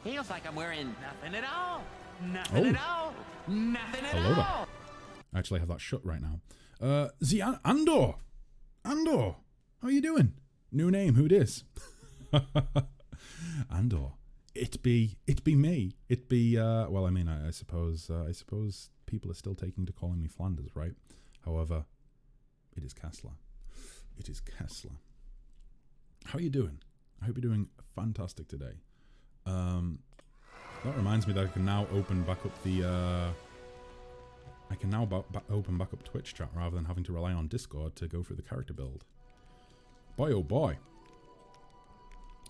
Feels like I'm wearing nothing at all. Nothing at all. Nothing at Hello all. there. I actually have that shut right now. Andor! Andor! How you doing? New name, who dis? Andor. It be me. It be, well, I mean, I suppose people are still taking to calling me Flanders, right? However, it is Kessler. It is Kessler. How are you doing? I hope you're doing fantastic today. That reminds me that I can now open back up the, I can now open back up Twitch chat rather than having to rely on Discord to go through the character build. Boy, oh boy.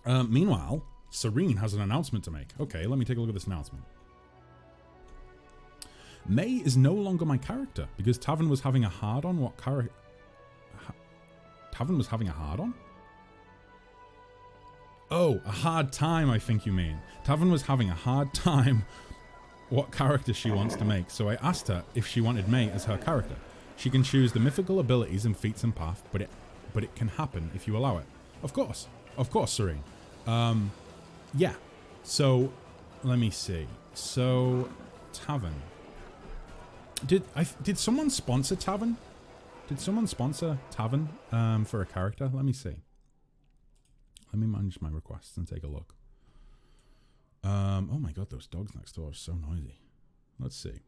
Meanwhile, Serene has an announcement to make. Okay, let me take a look at this announcement. May is no longer my character because Tavern was having a hard-on. What character? Tavern was having a hard-on? Oh, a hard time, I think you mean. Tavern was having a hard time what character she wants to make, so I asked her if she wanted May as her character. She can choose the mythical abilities and feats and path, but it can happen if you allow it. Of course, Serene. Yeah. So, let me see. So, Tavern. Did someone sponsor Tavern? Did someone sponsor Tavern for a character? Let me see. Let me manage my requests and take a look. Oh my god, those dogs next door are so noisy. Let's see.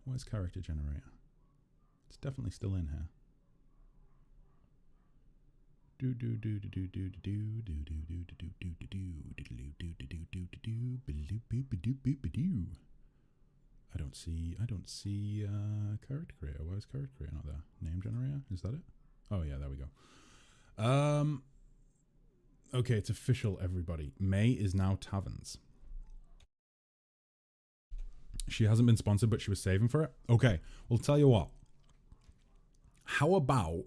Where's character generator? It's definitely still in here. I don't see character creator. Where's character creator? Not there. Name generator? Is that it? Oh yeah, there we go. Okay, it's official, everybody. May is now Taverns. She hasn't been sponsored, but she was saving for it. Okay, well, tell you what. How about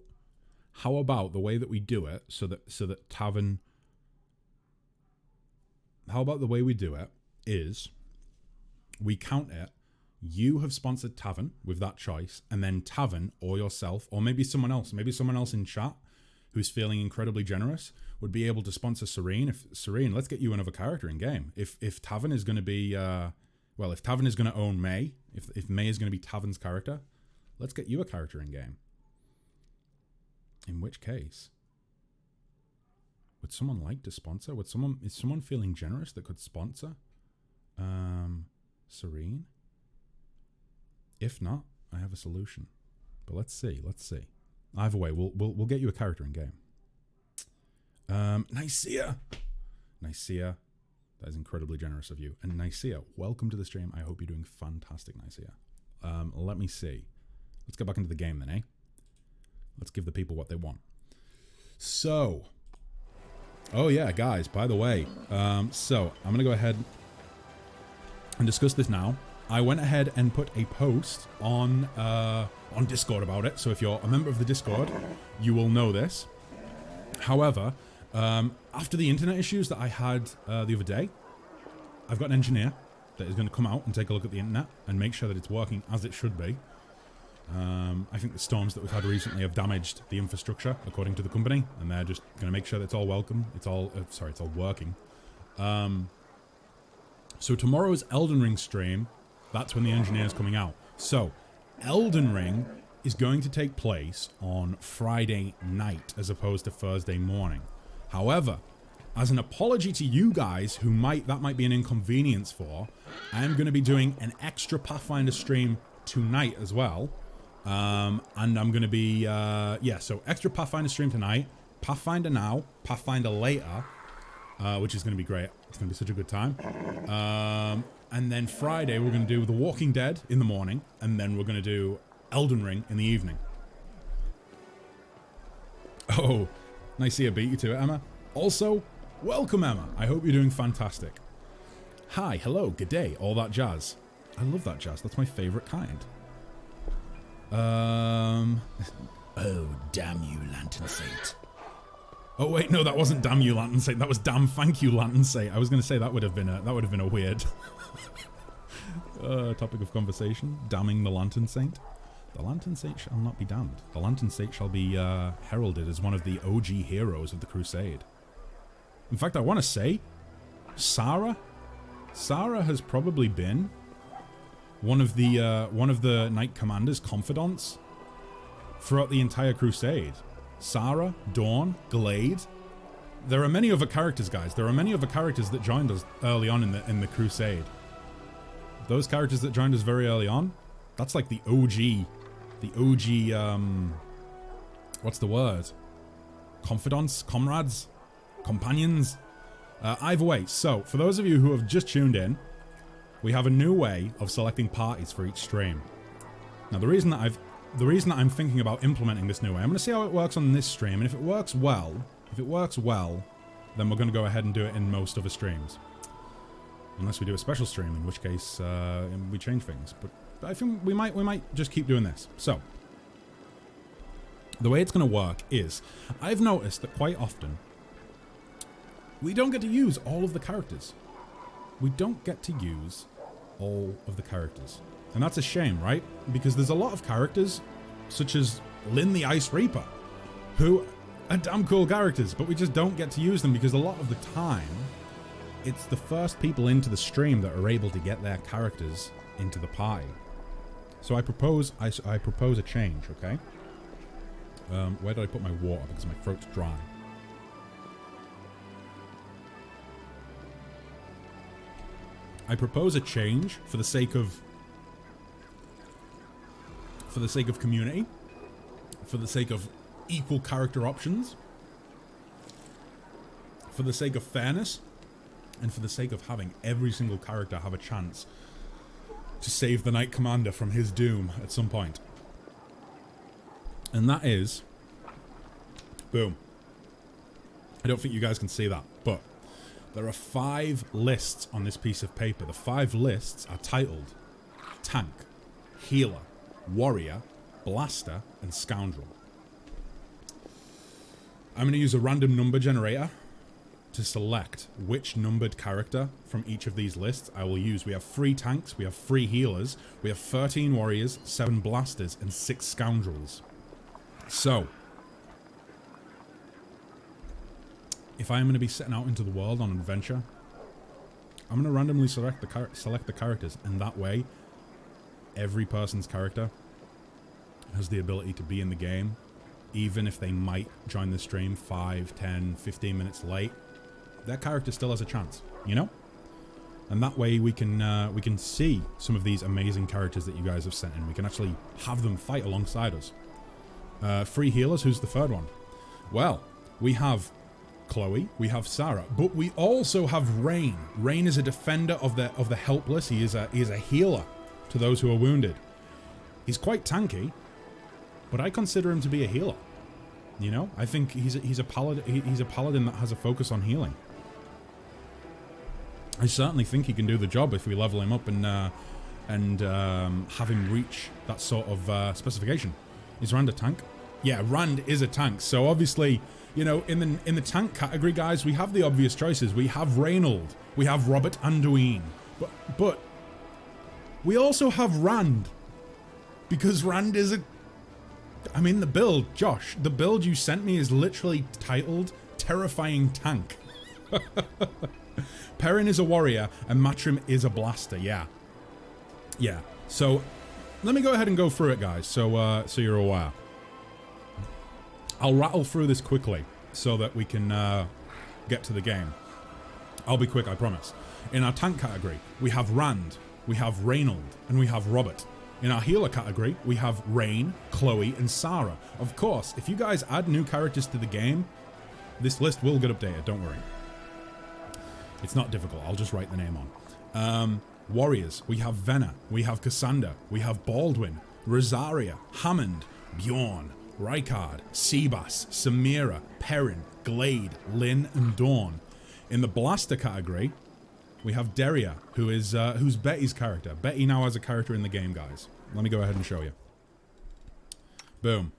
the way that we do it so that Tavern. How about the way we do it is we count it. You have sponsored Tavern with that choice, and then Tavern or yourself, or maybe someone else in chat who's feeling incredibly generous would be able to sponsor Serene. If Serene, let's get you another character in game. If Tavern is going to be, well, if Tavern is going to own May, if May is going to be Tavern's character, let's get you a character in game. In which case, would someone like to sponsor? Is someone feeling generous that could sponsor Serene? If not, I have a solution. But let's see. Either way, we'll get you a character in game. Nicaea, that is incredibly generous of you. And Nicaea, welcome to the stream. I hope you're doing fantastic, Nicaea. Let me see. Let's get back into the game then, eh? Let's give the people what they want. So, oh yeah, guys. By the way, so I'm gonna go ahead and discuss this now. I went ahead and put a post on Discord about it. So if you're a member of the Discord, you will know this. However, after the internet issues that I had the other day, I've got an engineer that is going to come out and take a look at the internet and make sure that it's working as it should be. I think the storms that we've had recently have damaged the infrastructure, according to the company, and they're just going to make sure that it's all it's all working. So tomorrow's Elden Ring stream, that's when the engineer is coming out. So, Elden Ring is going to take place on Friday night as opposed to Thursday morning. However, as an apology to you guys who that might be an inconvenience for, I am going to be doing an extra Pathfinder stream tonight as well. And I'm going to be, so extra Pathfinder stream tonight, Pathfinder now, Pathfinder later, which is going to be great. It's going to be such a good time. And then Friday, we're going to do The Walking Dead in the morning, and then we're going to do Elden Ring in the evening. Oh, Nicaea beat you to it, Emma. Also, welcome, Emma. I hope you're doing fantastic. Hi, hello, good day, all that jazz. I love that jazz. That's my favorite kind. Oh, damn you, Lantern Saint. Oh wait, no, that wasn't damn you, Lantern Saint. That was damn thank you, Lantern Saint. I was going to say that would have been a weird topic of conversation. Damning the Lantern Saint. The Lantern State shall not be damned. The Lantern State shall be heralded as one of the OG heroes of the Crusade. In fact, I want to say, Sarah has probably been one of the Knight Commander's confidants throughout the entire Crusade. Sarah, Dawn, Glade. There are many other characters, guys. There are many other characters that joined us early on in the Crusade. Those characters that joined us very early on, that's like the OG, what's the word? Confidants, comrades, companions. Either way, so for those of you who have just tuned in, we have a new way of selecting parties for each stream. Now, the reason that I'm thinking about implementing this new way, I'm going to see how it works on this stream, and if it works well, then we're going to go ahead and do it in most other streams. Unless we do a special stream, in which case we change things. But I think we might just keep doing this. So, the way it's going to work is, I've noticed that quite often, we don't get to use all of the characters. We don't get to use all of the characters. And that's a shame, right? Because there's a lot of characters, such as Lynn the Ice Reaper, who are damn cool characters, but we just don't get to use them because a lot of the time, it's the first people into the stream that are able to get their characters into the party. So I propose a change, okay? Where did I put my water? Because my throat's dry. I propose a change for the sake of community, for the sake of equal character options, for the sake of fairness, and for the sake of having every single character have a chance to save the Knight Commander from his doom at some point. And that is... boom. I don't think you guys can see that, but there are 5 lists on this piece of paper. The 5 lists are titled Tank, Healer, Warrior, Blaster, and Scoundrel. I'm going to use a random number generator to select which numbered character from each of these lists I will use. We have 3 tanks, we have 3 healers, we have 13 warriors, 7 blasters, and 6 scoundrels. So, if I am going to be setting out into the world on an adventure, I'm going to randomly select the characters, and that way, every person's character has the ability to be in the game, even if they might join the stream 5, 10, 15 minutes late. Their character still has a chance, you know? And that way we can see some of these amazing characters that you guys have sent in. We can actually have them fight alongside us. 3 healers, who's the 3rd one? Well, we have Chloe, we have Sarah, but we also have Rain. Rain is a defender of the helpless. He is a healer to those who are wounded. He's quite tanky, but I consider him to be a healer. You know, I think he's a paladin. He's a paladin that has a focus on healing. I certainly think he can do the job if we level him up and have him reach that sort of specification. Is Rand a tank? Yeah, Rand is a tank. So obviously, you know, in the tank category, guys, we have the obvious choices. We have Reynold, we have Robert Anduin, but we also have Rand, because Rand is a... I mean, the build, Josh, the build you sent me is literally titled Terrifying Tank. Perrin is a warrior and Matrim is a blaster. Yeah. So let me go ahead and go through it, guys, so you're aware. I'll rattle through this quickly so that we can get to the game. I'll be quick, I promise. In our tank category, we have Rand, we have Reynold, and we have Robert. In our healer category, we have Rain, Chloe, and Sarah. Of course, if you guys add new characters to the game, this list will get updated, don't worry. It's not difficult, I'll just write the name on. Warriors, we have Venna, we have Cassander, we have Baldwin, Rosaria, Hammond, Bjorn, Rykard, Seabass, Samira, Perrin, Glade, Lynn, and Dawn. In the Blaster category, we have Deria, who's Betty's character. Betty now has a character in the game, guys. Let me go ahead and show you. Boom.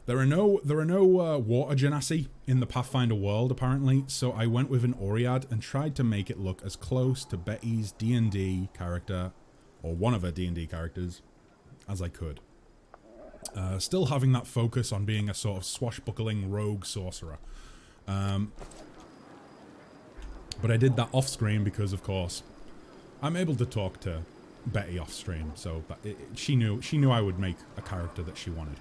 There are no water genasi in the Pathfinder world, apparently, so I went with an Oread and tried to make it look as close to Betty's D&D character, or one of her D&D characters, as I could. Still having that focus on being a sort of swashbuckling rogue sorcerer. But I did that off screen because, of course, I'm able to talk to Betty off stream, so that she knew I would make a character that she wanted.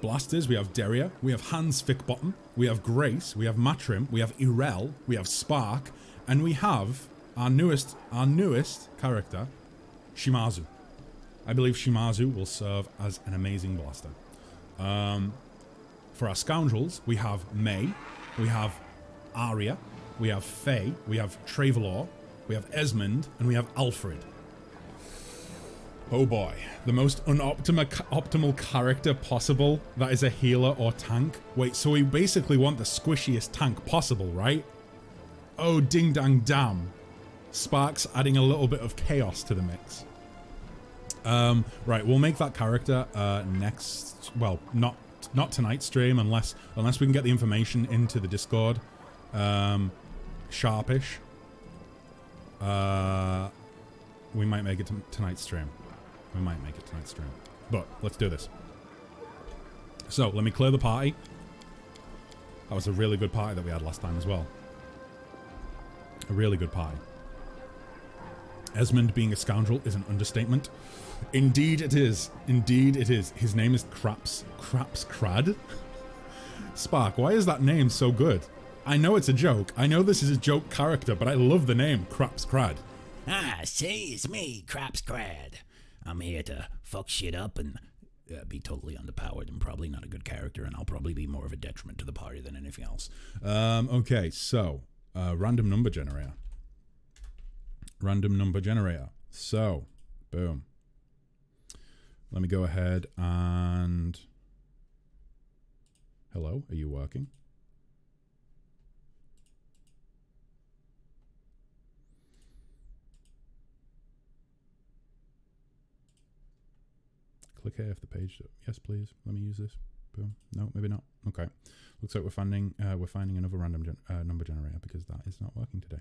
Blasters, we have Deria, we have Hans Fickbottom, we have Grace, we have Matrim, we have Irel, we have Spark, and we have our newest character, Shimazu. I believe Shimazu will serve as an amazing blaster. For our scoundrels, we have May, we have Arya, we have Faye, we have Travelor, we have Esmond, and we have Alfred. Oh boy, the most optimal character possible that is a healer or tank. Wait, so we basically want the squishiest tank possible, right? Oh, ding dang damn. Spark's adding a little bit of chaos to the mix. Right, we'll make that character next, well, not tonight's stream unless we can get the information into the Discord. Sharpish. We might make it to tonight's stream. We might make it tonight's stream. But let's do this. So, let me clear the party. That was a really good party that we had last time as well. A really good party. Esmond being a scoundrel is an understatement. Indeed it is. Indeed it is. His name is Craps Crad? Spark, why is that name so good? I know it's a joke. I know this is a joke character, but I love the name Craps Crad. Ah, say, it's me, Craps Crad. I'm here to fuck shit up and be totally underpowered and probably not a good character, and I'll probably be more of a detriment to the party than anything else. Okay, so, random number generator. Random number generator. So, boom. Let me go ahead and... Hello, are you working? Click here if the page... Yes, please. Let me use this. Boom. No, maybe not. Okay. Looks like we're finding another random number generator because that is not working today.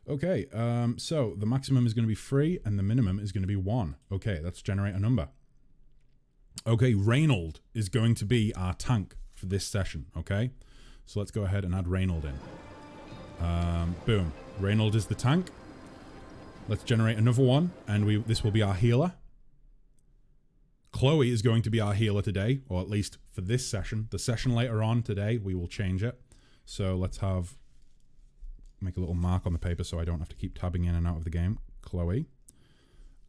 Okay, so the maximum is going to be 3 and the minimum is going to be 1. Okay, let's generate a number. Okay, Reynold is going to be our tank for this session, okay? So let's go ahead and add Reynold in. Boom. Reynold is the tank. Let's generate another one, and this will be our healer. Chloe is going to be our healer today, or at least for this session. The session later on today, we will change it. So let's make a little mark on the paper so I don't have to keep tabbing in and out of the game. Chloe.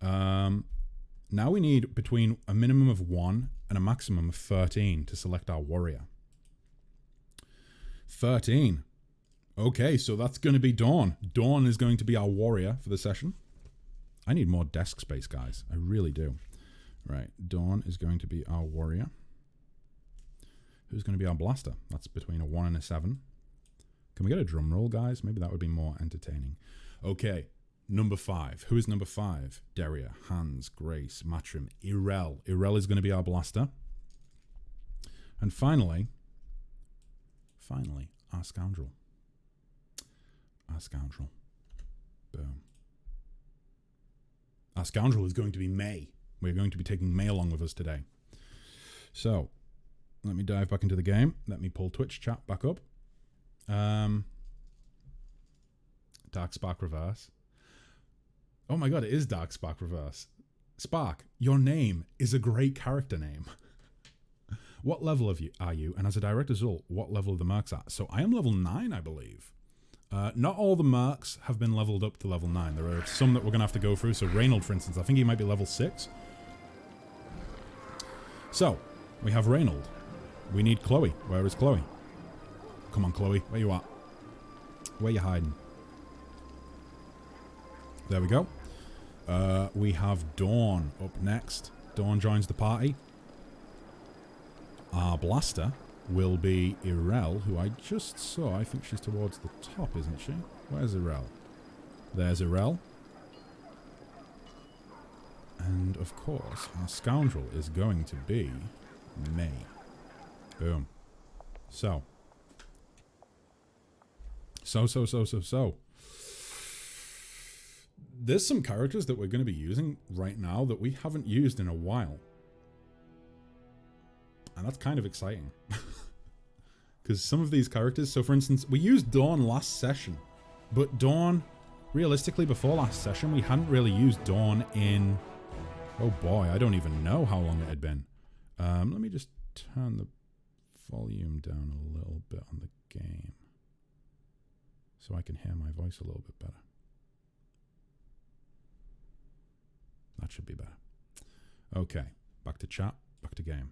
Now we need between a minimum of 1 and a maximum of 13 to select our warrior. 13. Okay, so that's going to be Dawn. Dawn is going to be our warrior for the session. I need more desk space, guys. I really do. Right, Dawn is going to be our warrior. Who's going to be our blaster? That's between a 1 and a 7. Can we get a drum roll, guys? Maybe that would be more entertaining. Okay, number 5. Who is number 5? Deria, Hans, Grace, Matrim, Irel. Irel is going to be our blaster. And finally, our scoundrel. Our scoundrel. Boom. Our scoundrel is going to be May. We're going to be taking May along with us today. So, let me dive back into the game. Let me pull Twitch chat back up. Dark Spark Reverse. Oh my god, it is Dark Spark Reverse. Spark, your name is a great character name. What level are you? And as a direct result, what level are the mercs at? So I am level 9, I believe. Not all the mercs have been leveled up to level 9. There are some that we're going to have to go through. So Reynold, for instance, I think he might be level 6. So, we have Reynold. We need Chloe. Where is Chloe? Come on, Chloe. Where you at? Where you hiding? There we go. We have Dawn up next. Dawn joins the party. Our blaster will be Irel, who I just saw. I think she's towards the top, isn't she? Where's Irel? There's Irel. And, of course, our scoundrel is going to be May. Boom. So. There's some characters that we're going to be using right now that we haven't used in a while. And that's kind of exciting. Because some of these characters, so for instance, we used Dawn last session. But Dawn, realistically, before last session, we hadn't really used Dawn in... Oh boy, I don't even know how long it had been. Let me just turn the volume down a little bit on the game. So I can hear my voice a little bit better. That should be better. Okay, back to chat, back to game.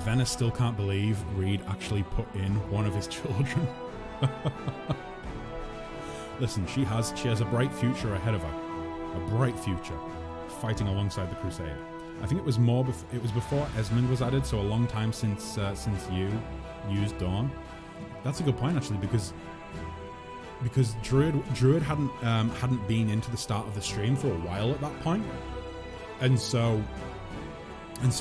Venice still can't believe Reed actually put in one of his children. Listen, she has a bright future ahead of her. A bright future, fighting alongside the Crusade. I think it was before Esmond was added, so a long time since you used Dawn. That's a good point actually, because Druid hadn't been into the start of the stream for a while at that point, and so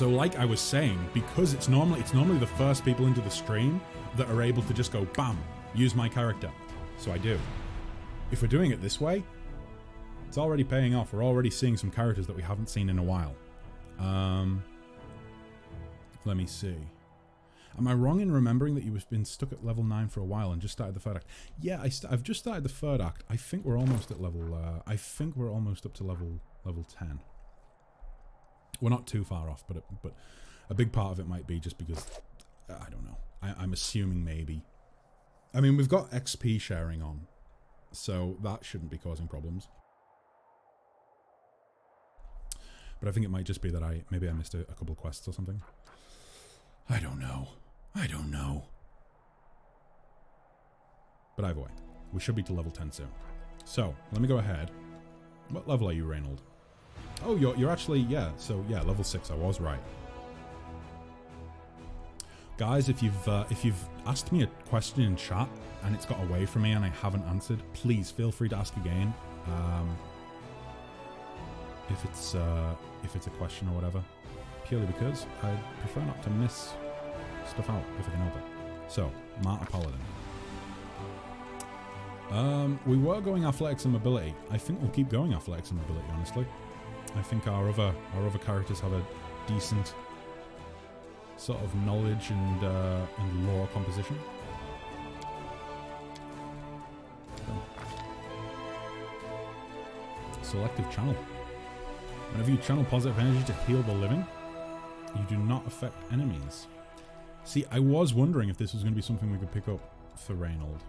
like I was saying, because it's normally the first people into the stream that are able to just go bam, use my character. So I do. If we're doing it this way, it's already paying off. We're already seeing some characters that we haven't seen in a while. Let me see. Am I wrong in remembering that you've been stuck at level 9 for a while and just started the third act? Yeah, I've just started the third act. I think we're almost at level... I think we're almost up to level 10. We're not too far off, but a big part of it might be just because... I don't know. I'm assuming maybe. I mean, we've got XP sharing on, so that shouldn't be causing problems. But I think it might just be that maybe I missed a couple of quests or something. I don't know. But either way, we should be to level 10 soon. So, let me go ahead. What level are you, Reynold? Oh, you're actually, yeah. So, yeah, level 6. I was right. Guys, if you've asked me a question in chat and it's got away from me and I haven't answered, please feel free to ask again. If it's a question or whatever, purely because I prefer not to miss stuff out if I can help it. So, Martyr Paladin. We were going athletics and mobility. I think we'll keep going athletics and mobility, honestly. I think our other characters have a decent sort of knowledge and lore composition. Selective channel. Whenever you channel positive energy to heal the living, you do not affect enemies. See, I was wondering if this was going to be something we could pick up for Reynold.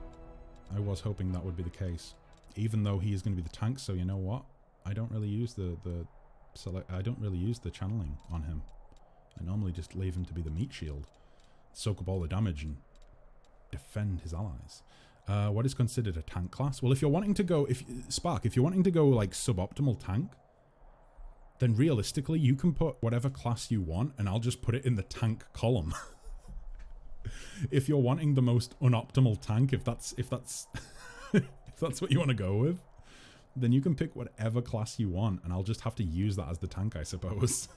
I was hoping that would be the case, even though he is going to be the tank. So you know what? I don't really use I don't really use the channeling on him. I normally just leave him to be the meat shield, soak up all the damage, and defend his allies. What is considered a tank class? Well, if you're wanting to go, Spark, if you're wanting to go like suboptimal tank, then realistically you can put whatever class you want, and I'll just put it in the tank column. If you're wanting the most unoptimal tank, if that's if that's what you want to go with, then you can pick whatever class you want, and I'll just have to use that as the tank, I suppose.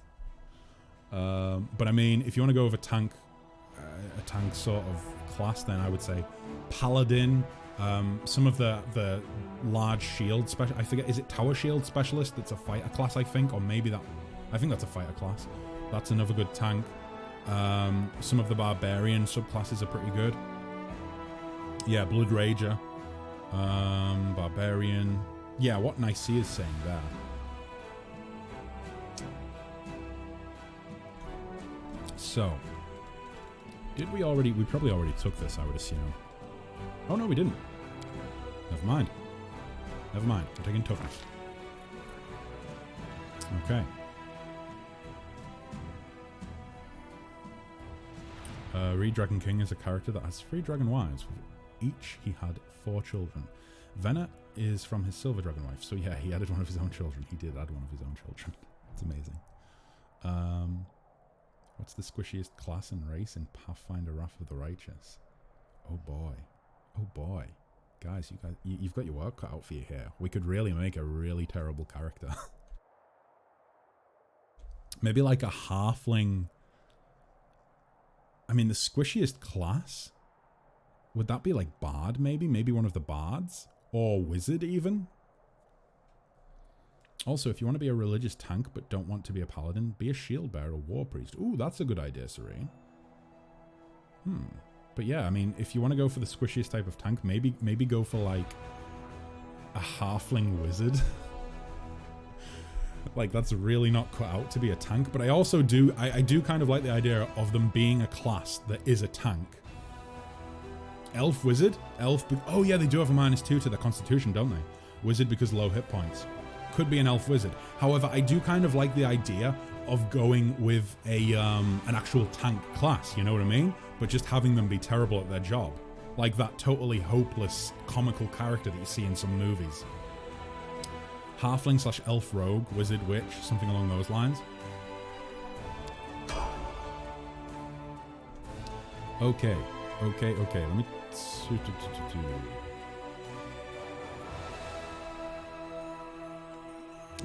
But I mean, if you want to go with a tank sort of class, then I would say Paladin. Some of the large shield special, I forget, is it Tower Shield Specialist? That's a fighter class, I think, or maybe I think that's a fighter class. That's another good tank. Some of the Barbarian subclasses are pretty good. Yeah, Blood Rager. Barbarian. Yeah, what Nicaea is saying there. So, we probably already took this, I would assume. Oh no, we didn't. Never mind. We're taking toughness. Okay. Reed Dragon King is a character that has 3 dragon wives. With each, he had 4 children. Venna is from his silver dragon wife. So yeah, he added one of his own children. He did add one of his own children. It's amazing. What's the squishiest class and race in Pathfinder Wrath of the Righteous? Oh boy. Oh boy. Guys, you've got your work cut out for you here. We could really make a really terrible character. Maybe like a halfling. I mean, the squishiest class would that be like Bard maybe? Maybe one of the Bards? Or Wizard even? Also, if you want to be a religious tank but don't want to be a paladin, be a shield bearer or war priest. Ooh, that's a good idea, Serene. But yeah, I mean, if you want to go for the squishiest type of tank, maybe go for like a halfling wizard. Like, that's really not cut out to be a tank. But I also do, I do kind of like the idea of them being a class that is a tank. Elf wizard? Elf, oh yeah, they do have a -2 to their constitution, don't they? Wizard because low hit points. Could be an elf wizard. However, I do kind of like the idea of going with a an actual tank class, you know what I mean? But just having them be terrible at their job. Like that totally hopeless, comical character that you see in some movies. Halfling / elf rogue, wizard witch, something along those lines. Okay. Let me...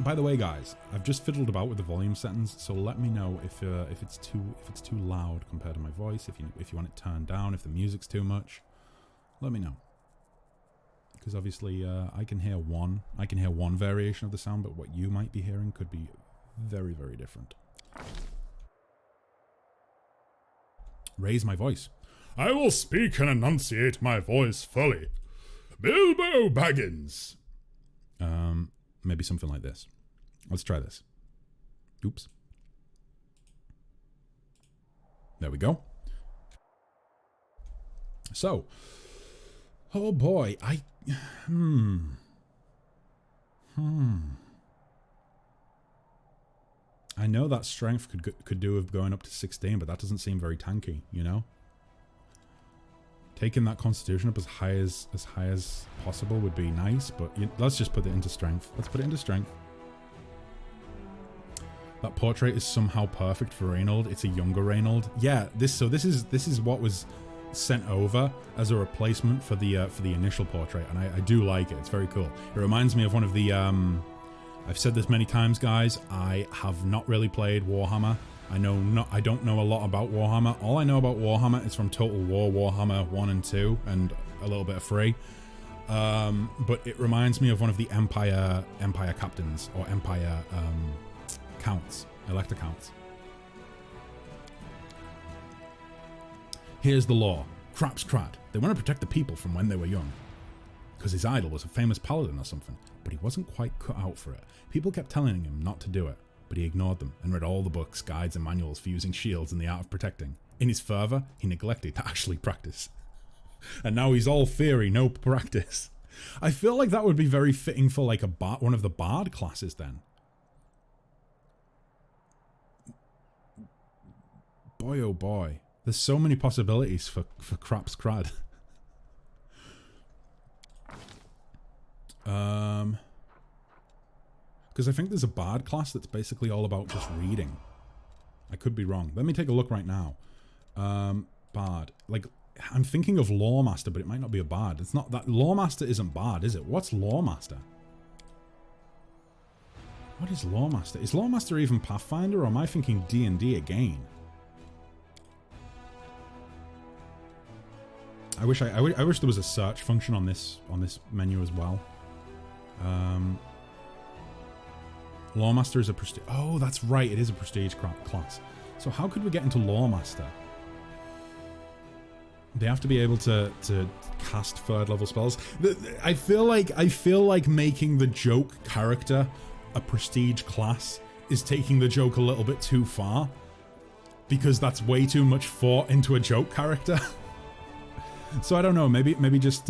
By the way, guys, I've just fiddled about with the volume settings, so let me know if it's too loud compared to my voice. If you want it turned down, if the music's too much, let me know. Because obviously, I can hear one variation of the sound, but what you might be hearing could be very, very different. Raise my voice. I will speak and enunciate my voice fully. Bilbo Baggins. Maybe something like this. Let's try this. Oops. There we go. So, oh boy, I know that strength could do with going up to 16, but that doesn't seem very tanky, you know? Taking that constitution up as high as possible would be nice, but let's just put it into strength. Let's put it into strength. That portrait is somehow perfect for Reynold. It's a younger Reynold. Yeah, this is what was sent over as a replacement for the initial portrait, and I do like it. It's very cool. It reminds me of one of the I've said this many times, guys. I have not really played Warhammer. I don't know a lot about Warhammer. All I know about Warhammer is from Total War, Warhammer 1 and 2, and a little bit of 3. But it reminds me of one of the Empire captains, or Empire counts, elector counts. Here's the law. Crap's crad. They want to protect the people from when they were young. Because his idol was a famous paladin or something, but he wasn't quite cut out for it. People kept telling him not to do it, but he ignored them and read all the books, guides and manuals for using shields and the art of protecting. In his fervor, he neglected to actually practice. And now he's all theory, no practice. I feel like that would be very fitting for like one of the bard classes then. Boy oh boy. There's so many possibilities for Crap's crad. Because I think there's a bard class that's basically all about just reading. I could be wrong. Let me take a look right now. Bard. Like, I'm thinking of Lawmaster, but it might not be a bard. It's not that. Lawmaster isn't bard, is it? What's Lawmaster? What is Lawmaster? Is Lawmaster even Pathfinder, or am I thinking D&D again? I wish there was a search function on this menu as well. Lawmaster is a prestige. Oh, that's right. It is a prestige class. So how could we get into Lawmaster? They have to be able to cast 3rd level spells. I feel like making the joke character a prestige class is taking the joke a little bit too far, because that's way too much thought into a joke character. So I don't know. Maybe just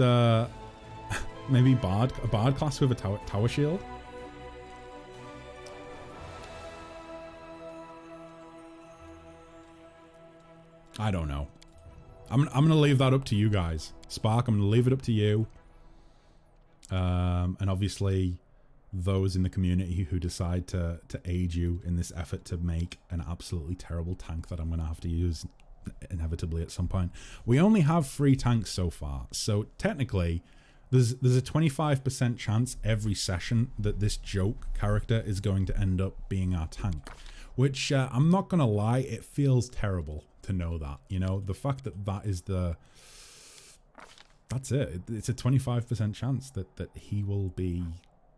maybe a bard class with a tower shield. I don't know. I'm gonna leave that up to you guys. Spark, I'm gonna leave it up to you. And obviously those in the community who decide to aid you in this effort to make an absolutely terrible tank that I'm gonna have to use inevitably at some point. We only have 3 tanks so far, so technically there's a 25% chance every session that this joke character is going to end up being our tank, which I'm not gonna lie, it feels terrible to know that, you know, the fact that that is the That's it. It's a 25% chance that he will be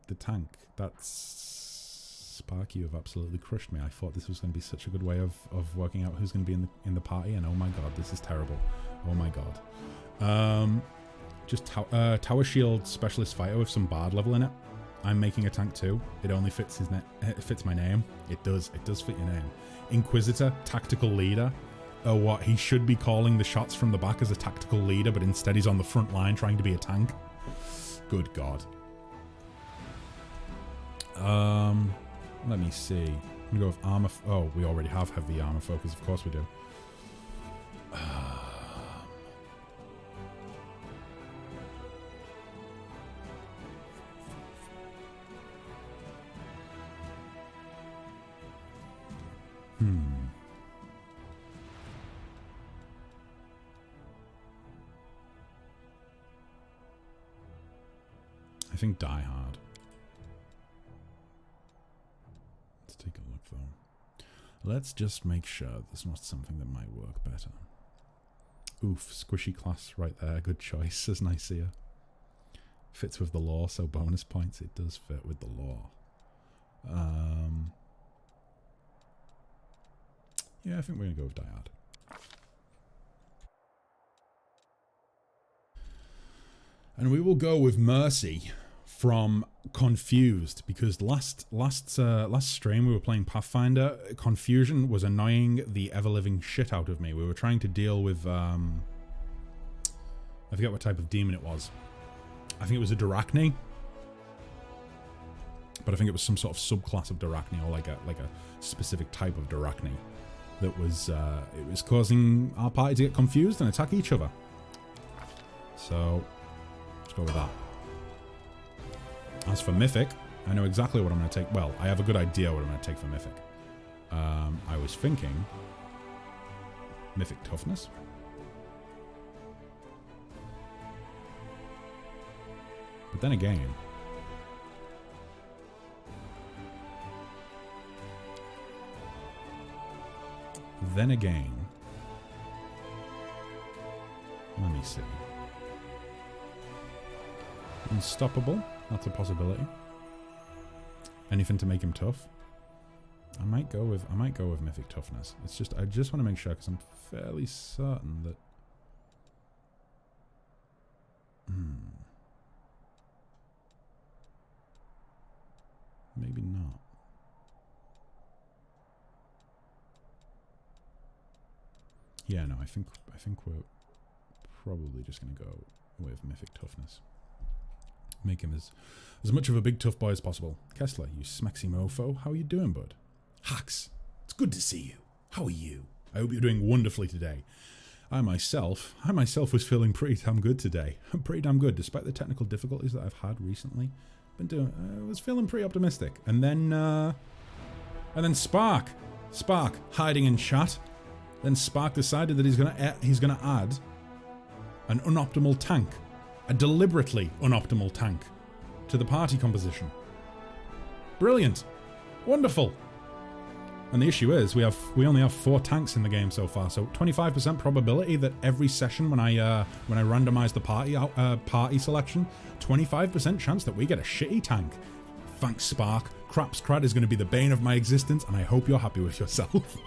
the tank. That's Spark. You have absolutely crushed me. I thought this was going to be such a good way of working out who's going to be in the party, and oh my god, this is terrible. Oh my god. Just Tower Shield Specialist Fighter with some Bard level in it. I'm making a tank too. It only fits it fits my name. It does fit your name. Inquisitor, Tactical Leader. Oh, what? He should be calling the shots from the back as a tactical leader, but instead he's on the front line trying to be a tank. Good god. Let me see. I'm gonna go with armor. Oh, we already have heavy armor focus. Of course we do. I think Die Hard. Let's take a look though. Let's just make sure there's not something that might work better. Oof, squishy class right there. Good choice, says Nicaea. Fits with the lore, so bonus points. It does fit with the lore. Yeah, I think we're going to go with Die Hard. And we will go with Mercy from Confused, because last stream we were playing Pathfinder. Confusion was annoying the ever-living shit out of me. We were trying to deal with I forget what type of demon it was. I think it was a Darachne, but I think it was some sort of subclass of Darachne, or like a specific type of Darachne that was it was causing our party to get confused and attack each other. So let's go with that. As for Mythic, I know exactly what I'm going to take. Well, I have a good idea what I'm going to take for Mythic. I was thinking Mythic Toughness. But then again, let me see. Unstoppable, that's a possibility. Anything to make him tough. I might go with Mythic Toughness. It's just I just want to make sure, because I'm fairly certain that maybe not. Yeah, no, I think we're probably just going to go with Mythic Toughness. Make him as much of a big tough boy as possible. Kessler, you smexy mofo, how are you doing, bud? Hax, it's good to see you. How are you? I hope you're doing wonderfully today. I myself was feeling pretty damn good today. Pretty damn good, despite the technical difficulties that I've had recently. I was feeling pretty optimistic. And then Spark hiding in chat. Then Spark decided that he's gonna add an unoptimal tank, a deliberately unoptimal tank, to the party composition. Brilliant, wonderful. And the issue is we only have 4 tanks in the game so far, so 25% probability that every session when I randomize the party selection, 25% chance that we get a shitty tank. Thanks, Spark. Craps Crad is going to be the bane of my existence, and I hope you're happy with yourself.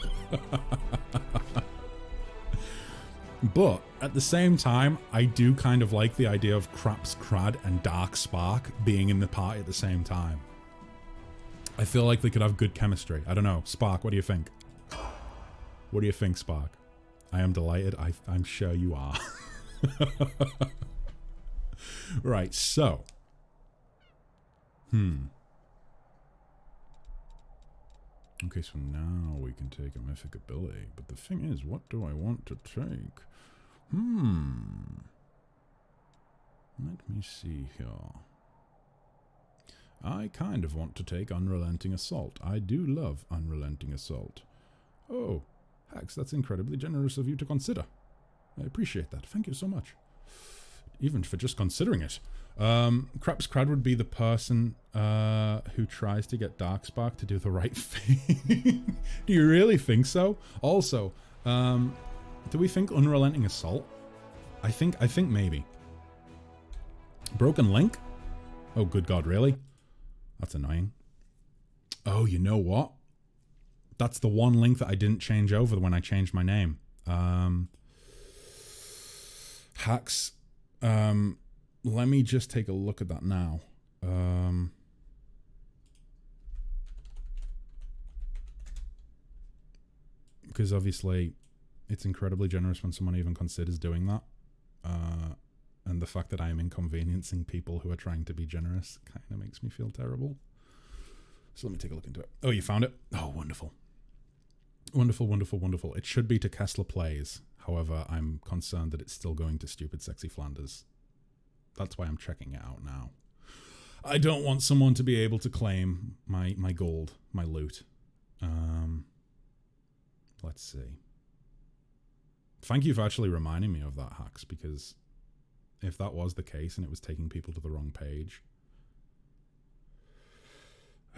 But at the same time, I do kind of like the idea of Craps Crad and Dark Spark being in the party at the same time. I feel like they could have good chemistry. I don't know. Spark, what do you think? What do you think, Spark? I am delighted. I'm sure you are. Right, so. Okay, so now we can take a mythic ability. But the thing is, what do I want to take? Let me see here. I kind of want to take Unrelenting Assault. I do love Unrelenting Assault. Oh, Hax, that's incredibly generous of you to consider. I appreciate that. Thank you so much. Even for just considering it. Craps Crad would be the person who tries to get Darkspark to do the right thing. Do you really think so? Also, do we think Unrelenting Assault? I think maybe. Broken link? Oh, good God, really? That's annoying. Oh, you know what? That's the one link that I didn't change over when I changed my name. Hacks. Let me just take a look at that now. Because obviously it's incredibly generous when someone even considers doing that. And the fact that I am inconveniencing people who are trying to be generous kind of makes me feel terrible. So let me take a look into it. Oh, you found it? Oh, wonderful. Wonderful, wonderful, wonderful. It should be to Kessler Plays. However, I'm concerned that it's still going to Stupid Sexy Flanders. That's why I'm checking it out now. I don't want someone to be able to claim my gold, my loot. Let's see. Thank you for actually reminding me of that, Hacks, because if that was the case and it was taking people to the wrong page,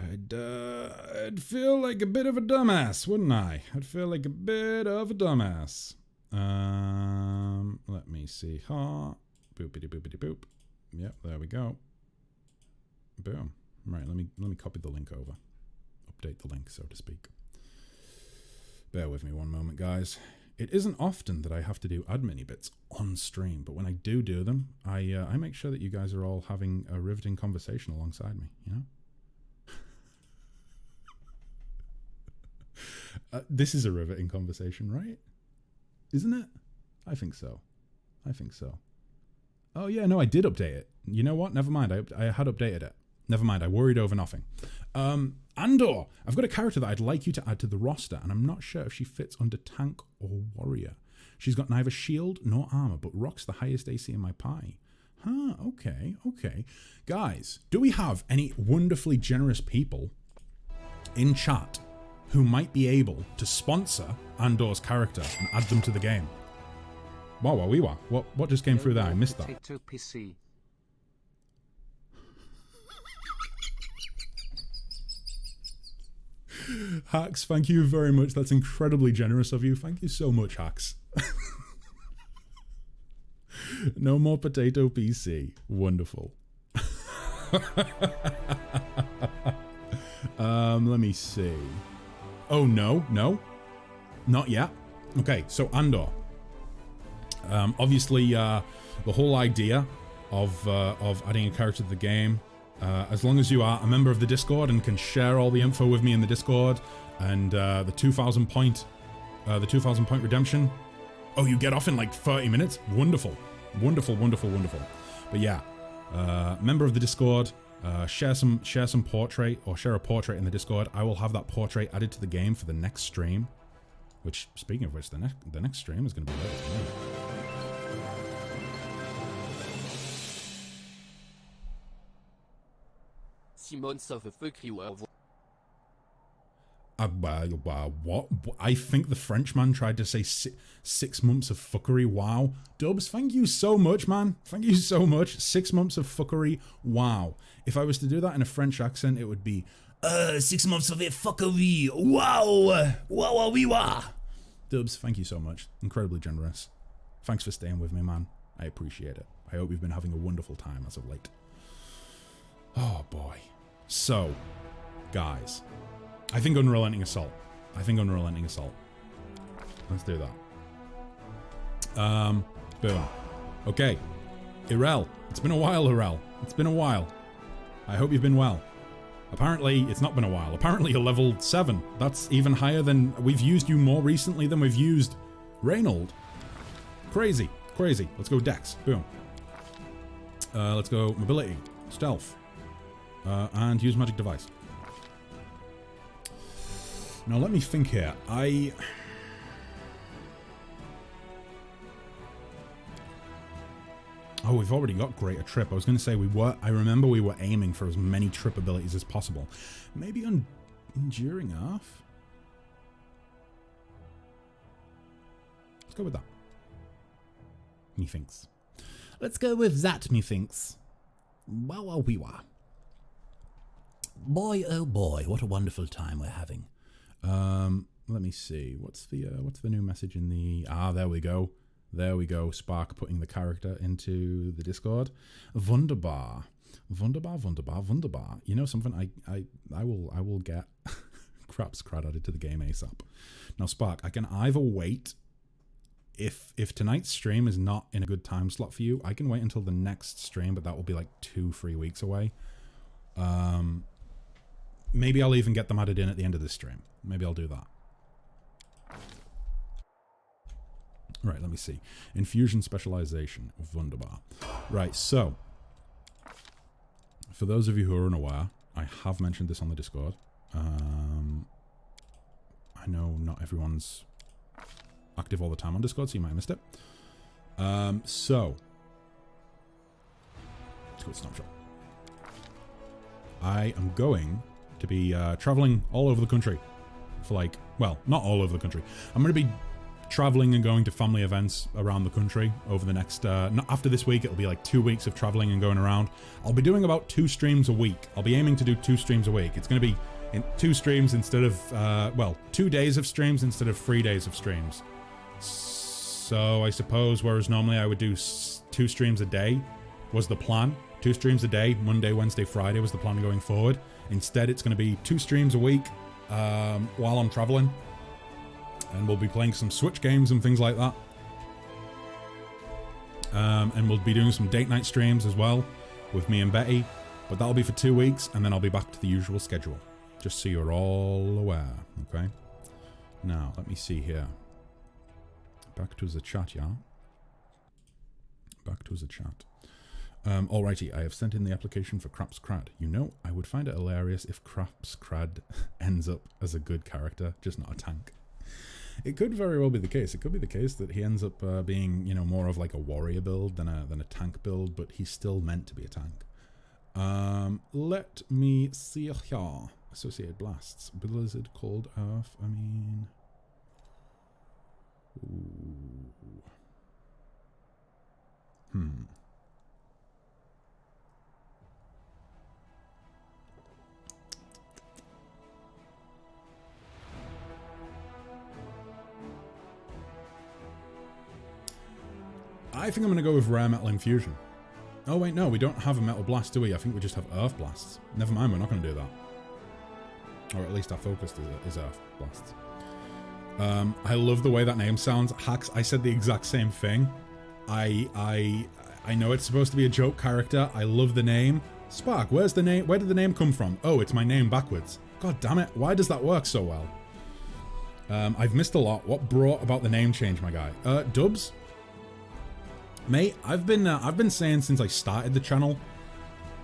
I'd feel like a bit of a dumbass, wouldn't I? I'd feel like a bit of a dumbass. Let me see. Boopity boopity boop. Yep, there we go. Boom. Right, let me copy the link over. Update the link, so to speak. Bear with me one moment, guys. It isn't often that I have to do admin bits on stream, but when I do them, I make sure that you guys are all having a riveting conversation alongside me, you know? This is a riveting conversation, right? Isn't it? I think so. I think so. Oh, yeah, no, I did update it. You know what? Never mind. I had updated it. Never mind. I worried over nothing. Andor, I've got a character that I'd like you to add to the roster, and I'm not sure if she fits under tank or warrior. She's got neither shield nor armor, but rocks the highest AC in my party. Huh, okay, okay. Guys, do we have any wonderfully generous people in chat who might be able to sponsor Andor's character and add them to the game? Wow, wow, wee wow. What just came through there? I missed that. PC. Hacks, thank you very much. That's incredibly generous of you. Thank you so much, Hacks. No more potato PC. Wonderful. Let me see. Oh, no. Not yet. Okay, so Andor. Obviously, the whole idea of adding a character to the game, as long as you are a member of the Discord and can share all the info with me in the Discord, and the 2,000 point redemption. Oh, you get off in like 30 minutes? Wonderful. Wonderful, wonderful, wonderful. But yeah, member of the Discord, share some portrait, or share a portrait in the Discord. I will have that portrait added to the game for the next stream. Which, speaking of which, the next stream is going to be later tonight. Simone of a fuck you. What? I think the Frenchman tried to say 6 months of fuckery. Wow. Dubs, thank you so much, man. Thank you so much. 6 months of fuckery. Wow. If I was to do that in a French accent, it would be 6 months of it fuckery. Wow. Wow, wee wah. Dubs, thank you so much. Incredibly generous. Thanks for staying with me, man. I appreciate it. I hope you've been having a wonderful time as of late. Oh, boy. So, guys, I think Unrelenting Assault. Let's do that. Boom. Okay. Irel. It's been a while, Irel. It's been a while. I hope you've been well. Apparently, it's not been a while. Apparently, you're level 7. That's even higher than... We've used you more recently than we've used Reynold. Crazy. Crazy. Let's go Dex. Boom. Let's go Mobility. Stealth. And use Magic Device. Now, let me think here. Oh, we've already got Greater Trip. I was going to say I remember we were aiming for as many trip abilities as possible. Maybe on Enduring Earth? Let's go with that. Methinks. Let's go with that, methinks. Wow, wee wah. Boy, oh boy, what a wonderful time we're having. Let me see. What's the new message in the... Ah, there we go. There we go. Spark putting the character into the Discord. Wunderbar. Wunderbar, wunderbar, wunderbar. You know something? I will get Craps Crad added to the game ASAP. Now, Spark, I can either wait. If tonight's stream is not in a good time slot for you, I can wait until the next stream, but that will be like 2-3 weeks away. Maybe I'll even get them added in at the end of this stream. Maybe I'll do that. Right, let me see. Infusion specialization. Wunderbar. Right, so for those of you who are unaware, I have mentioned this on the Discord. I know not everyone's active all the time on Discord, so you might have missed it. So let's go to Snapshot. I am going to be traveling all over the country for like, well, not all over the country. I'm going to be traveling and going to family events around the country over the next, not after this week, it'll be like 2 weeks of traveling and going around. I'll be doing about 2 streams a week. I'll be aiming to do 2 streams a week. It's going to be in 2 streams instead of, well, 2 days of streams instead of 3 days of streams. So I suppose, whereas normally I would do 2 streams a day was the plan. 2 streams a day, Monday, Wednesday, Friday was the plan going forward. Instead, it's going to be 2 streams a week while I'm traveling. And we'll be playing some Switch games and things like that. And we'll be doing some date night streams as well with me and Betty. But that'll be for 2 weeks, and then I'll be back to the usual schedule. Just so you're all aware, okay? Now, let me see here. Back to the chat, yeah? Back to the chat. Alrighty, I have sent in the application for Craps Crad. You know, I would find it hilarious if Craps Crad ends up as a good character, just not a tank. It could very well be the case. It could be the case that he ends up being, you know, more of like a warrior build than a tank build, but he's still meant to be a tank. Let me see here. Associated blasts. Blizzard, cold earth. I mean... Ooh. I think I'm going to go with Rare Metal Infusion. Oh wait, no, we don't have a Metal Blast, do we? I think we just have Earth Blasts. Never mind, we're not going to do that. Or at least our focus is Earth Blasts. I love the way that name sounds. Hacks, I said the exact same thing. I know it's supposed to be a joke character. I love the name. Spark, where's the name? Where did the name come from? Oh, it's my name backwards. God damn it. Why does that work so well? I've missed a lot. What brought about the name change, my guy? Dubs? Mate, I've been saying since I started the channel,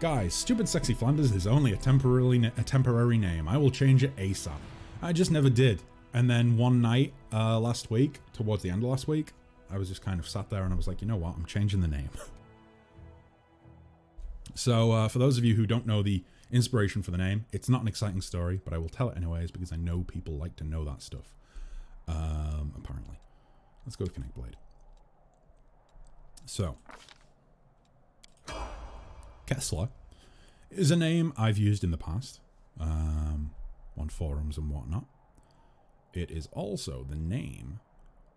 guys, Stupid Sexy Flanders is only a temporary name. I will change it ASAP. I just never did. And then one night last week, towards the end of last week, I was just kind of sat there and I was like, you know what? I'm changing the name. So for those of you who don't know the inspiration for the name, it's not an exciting story, but I will tell it anyways because I know people like to know that stuff. Apparently. Let's go with Connect Blade. So, Kessler is a name I've used in the past on forums and whatnot. It is also the name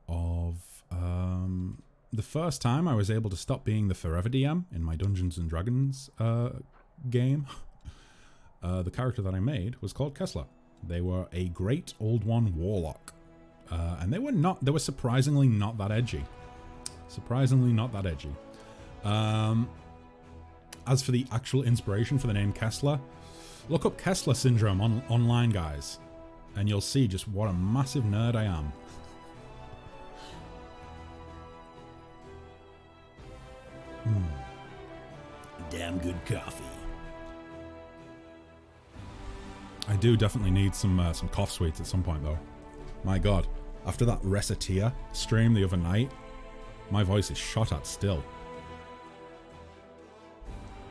of the first time I was able to stop being the Forever DM in my Dungeons and Dragons game. The character that I made was called Kessler. They were a Great Old One Warlock. And they were surprisingly not that edgy. Surprisingly not that edgy. As for the actual inspiration for the name Kessler, look up Kessler Syndrome online, guys, and you'll see just what a massive nerd I am. Damn good coffee. I do definitely need some cough sweets at some point, though. My God, after that Recitia stream the other night, my voice is shot at still.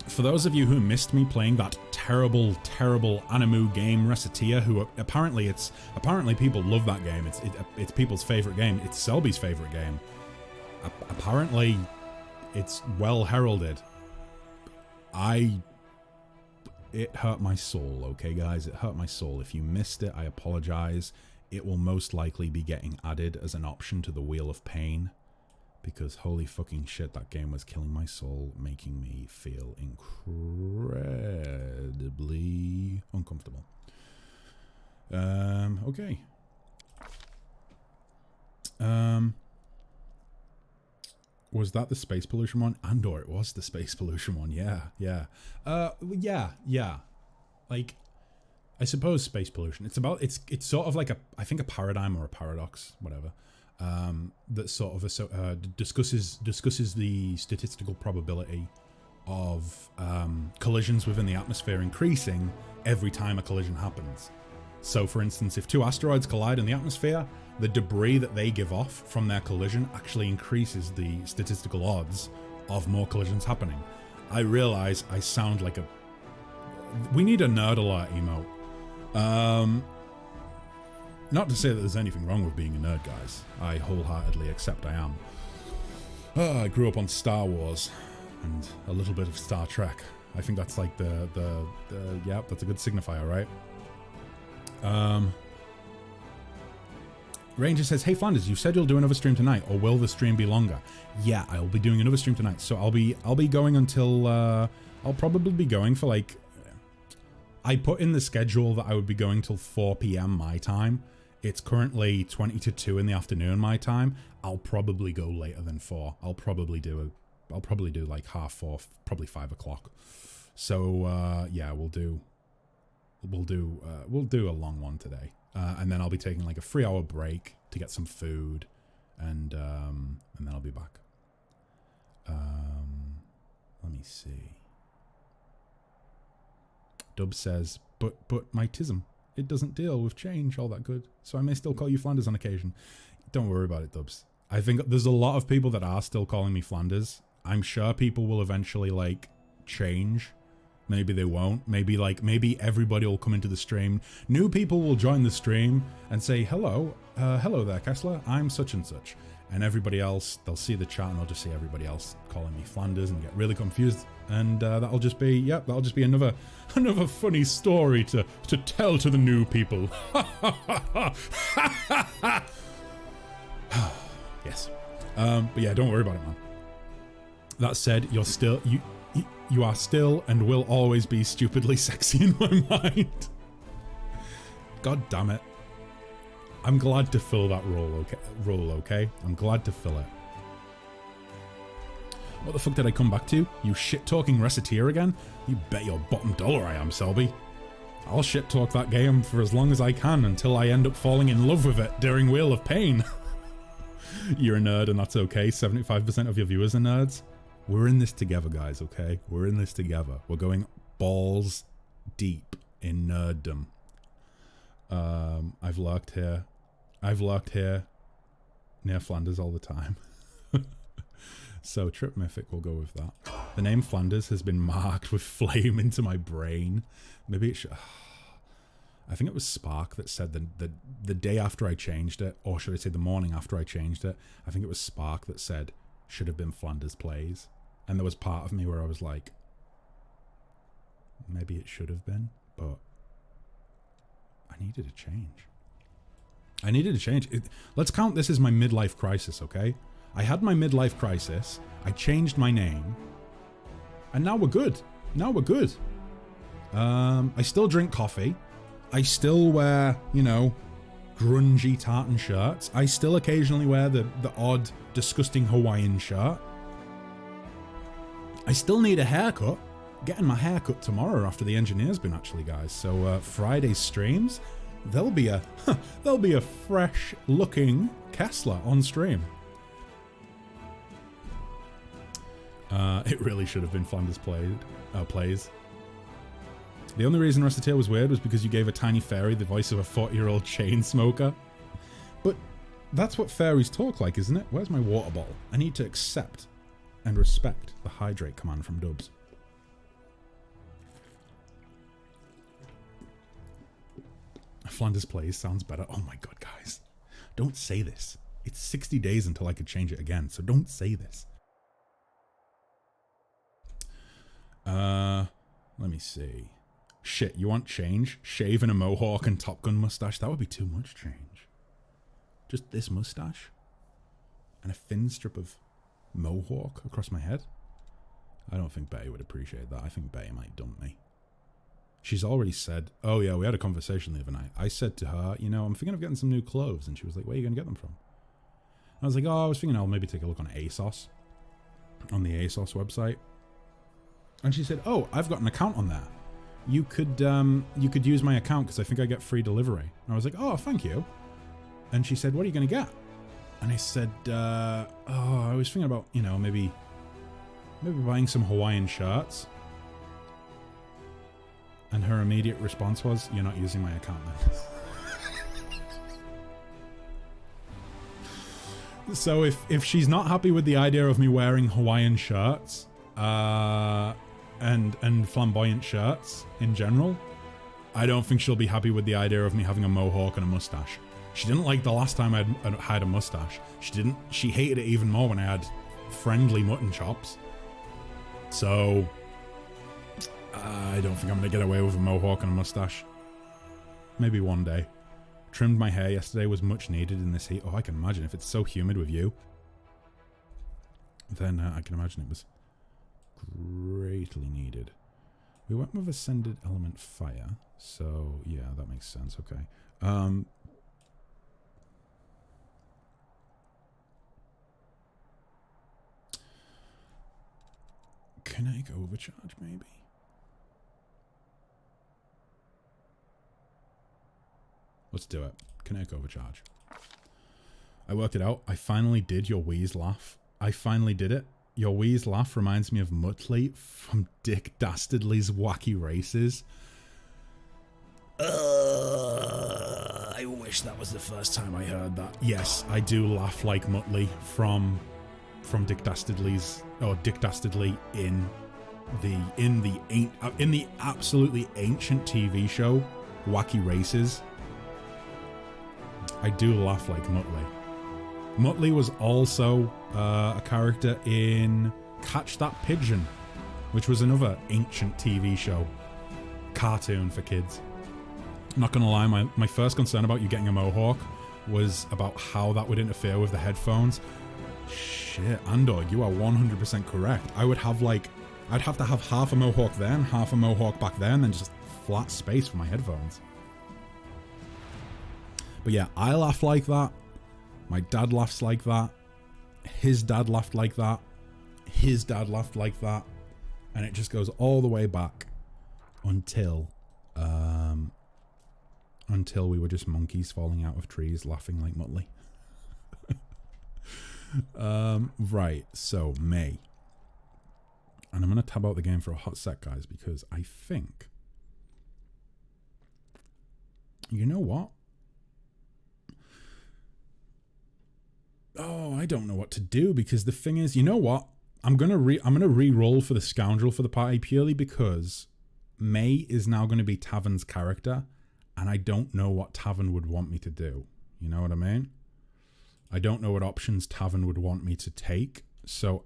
For those of you who missed me playing that terrible, terrible Animu game Recitia, who apparently people love that game. It's people's favorite game. It's Selby's favorite game. Apparently, it's well heralded. It hurt my soul, okay, guys? It hurt my soul. If you missed it, I apologize. It will most likely be getting added as an option to the Wheel of Pain because holy fucking shit, that game was killing my soul, making me feel incredibly uncomfortable. Okay. Was that the space pollution one? Andor, it was the space pollution one. Yeah. Yeah. Like, I suppose space pollution. It's sort of like I think a paradigm or a paradox, whatever. That sort of discusses the statistical probability of collisions within the atmosphere increasing every time a collision happens. So, for instance, if two asteroids collide in the atmosphere, the debris that they give off from their collision actually increases the statistical odds of more collisions happening. I realize I sound like a... We need a nerd alert emote. Not to say that there's anything wrong with being a nerd, guys. I wholeheartedly accept I am. I grew up on Star Wars and a little bit of Star Trek. I think that's like yeah, that's a good signifier, right? Ranger says, hey Flanders, you said you'll do another stream tonight, or will the stream be longer? Yeah, I'll be doing another stream tonight. So I'll be going until I'll probably be going for like, I put in the schedule that I would be going till 4 p.m. my time. It's currently 20 to 2 in the afternoon my time. I'll probably go later than 4. I'll probably do like 4:30, probably 5 o'clock. So yeah, we'll do a long one today. And then I'll be taking like a 3-hour break to get some food, and then I'll be back. Let me see. Dub says, but my tism, it doesn't deal with change all that good, so I may still call you Flanders on occasion. Don't worry about it, Dubs. I think there's a lot of people that are still calling me Flanders. I'm sure people will eventually like change. Maybe they won't. Maybe everybody will come into the stream. New people will join the stream and say, hello there, Kessler, I'm such and such. And everybody else, they'll see the chat and they'll just see everybody else calling me Flanders and get really confused. And that'll just be another funny story to tell to the new people. Yes. But yeah, don't worry about it, man. That said, you are still and will always be stupidly sexy in my mind. God damn it. I'm glad to fill that role, okay? I'm glad to fill it. What the fuck did I come back to? You shit-talking reciteer again? You bet your bottom dollar I am, Selby. I'll shit-talk that game for as long as I can until I end up falling in love with it during Wheel of Pain. You're a nerd and that's okay. 75% of your viewers are nerds. We're in this together, guys, okay? We're in this together. We're going balls deep in nerddom. I've lurked here near Flanders all the time. So Trip Mythic will go with that. The name Flanders has been marked with flame into my brain. Maybe it should... I think it was Spark that said the day after I changed it, or should I say the morning after I changed it, I think it was Spark that said should have been Flanders Plays. And there was part of me where I was like, maybe it should have been, but I needed a change. Let's count this as my midlife crisis, okay? I had my midlife crisis, I changed my name, and now we're good. I still drink coffee. I still wear, grungy tartan shirts. I still occasionally wear the odd, disgusting Hawaiian shirt. I still need a haircut. Getting my haircut tomorrow after the engineer's been actually, guys. So Friday's streams, there'll be a fresh looking Kessler on stream. It really should have been Flanders Plays. The only reason Reciteer was weird was because you gave a tiny fairy the voice of a 40-year-old chain smoker. But that's what fairies talk like, isn't it? Where's my water bottle? I need to accept and respect the hydrate command from Dubs. Flanders Plays sounds better. Oh my god, guys. Don't say this. It's 60 days until I could change it again, so don't say this. Let me see. Shit, you want change? Shave and a mohawk and Top Gun mustache? That would be too much change. Just this mustache? And a thin strip of mohawk across my head. I don't think Betty would appreciate that. I think Betty might dump me. She's already said, oh yeah, we had a conversation the other night. I said to her, you know, I'm thinking of getting some new clothes. And she was like, where are you going to get them from? I was like, oh, I was thinking I'll maybe take a look on ASOS. On the ASOS website. And she said, oh, I've got an account on there. You could use my account because I think I get free delivery. And I was like, oh, thank you. And she said, what are you going to get? And I said, oh, I was thinking about, you know, maybe buying some Hawaiian shirts. And her immediate response was, you're not using my account then. So if she's not happy with the idea of me wearing Hawaiian shirts, and flamboyant shirts in general, I don't think she'll be happy with the idea of me having a mohawk and a mustache. She didn't like the last time I had a mustache. She hated it even more when I had friendly mutton chops. So I don't think I'm gonna get away with a mohawk and a mustache. Maybe one day. Trimmed my hair yesterday, was much needed in this heat. Oh, I can imagine if it's so humid with you. Then I can imagine it was greatly needed. We went with Ascended Element Fire, so yeah, that makes sense. Okay. Can I go overcharge, maybe? Let's do it. Kinetic overcharge. I worked it out. I finally did your wheeze laugh. I finally did it. Your wheeze laugh reminds me of Muttley from Dick Dastardly's Wacky Races. I wish that was the first time I heard that. Yes, I do laugh like Muttley from Dick Dastardly's, or Dick Dastardly in the absolutely ancient TV show Wacky Races. I do laugh like Muttley. Muttley was also a character in Catch That Pigeon, which was another ancient TV show. Cartoon for kids. Not gonna lie, my first concern about you getting a mohawk was about how that would interfere with the headphones. Shit, Andor, you are 100% correct. I'd have to have half a mohawk then, half a mohawk back there, and then just flat space for my headphones. But yeah, I laugh like that. My dad laughs like that. His dad laughed like that. His dad laughed like that. And it just goes all the way back until we were just monkeys falling out of trees laughing like Muttley. Right, so May. And I'm going to tab out the game for a hot sec, guys, because I think... You know what? Oh, I don't know what to do, because the thing is, you know what? I'm gonna re-roll for the Scoundrel for the party purely because May is now going to be Tavern's character, and I don't know what Tavern would want me to do. You know what I mean? I don't know what options Tavern would want me to take, so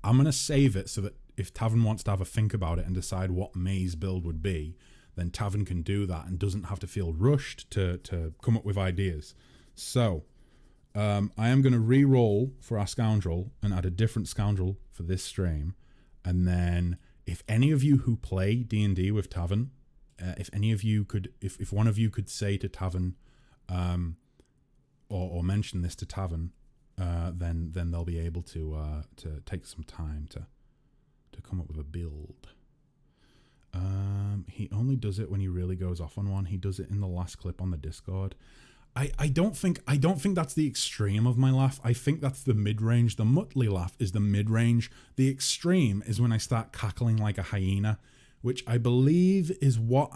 I'm going to save it so that if Tavern wants to have a think about it and decide what May's build would be, then Tavern can do that and doesn't have to feel rushed to come up with ideas. So... I am going to re-roll for our Scoundrel and add a different Scoundrel for this stream. And then if any of you who play D&D with Tavern, if any of you could, if one of you could say to Tavern, or mention this to Tavern, then they'll be able to take some time to come up with a build. He only does it when he really goes off on one. He does it in the last clip on the Discord. I don't think that's the extreme of my laugh. I think that's the mid-range. The Muttley laugh is the mid-range. The extreme is when I start cackling like a hyena, which I believe is what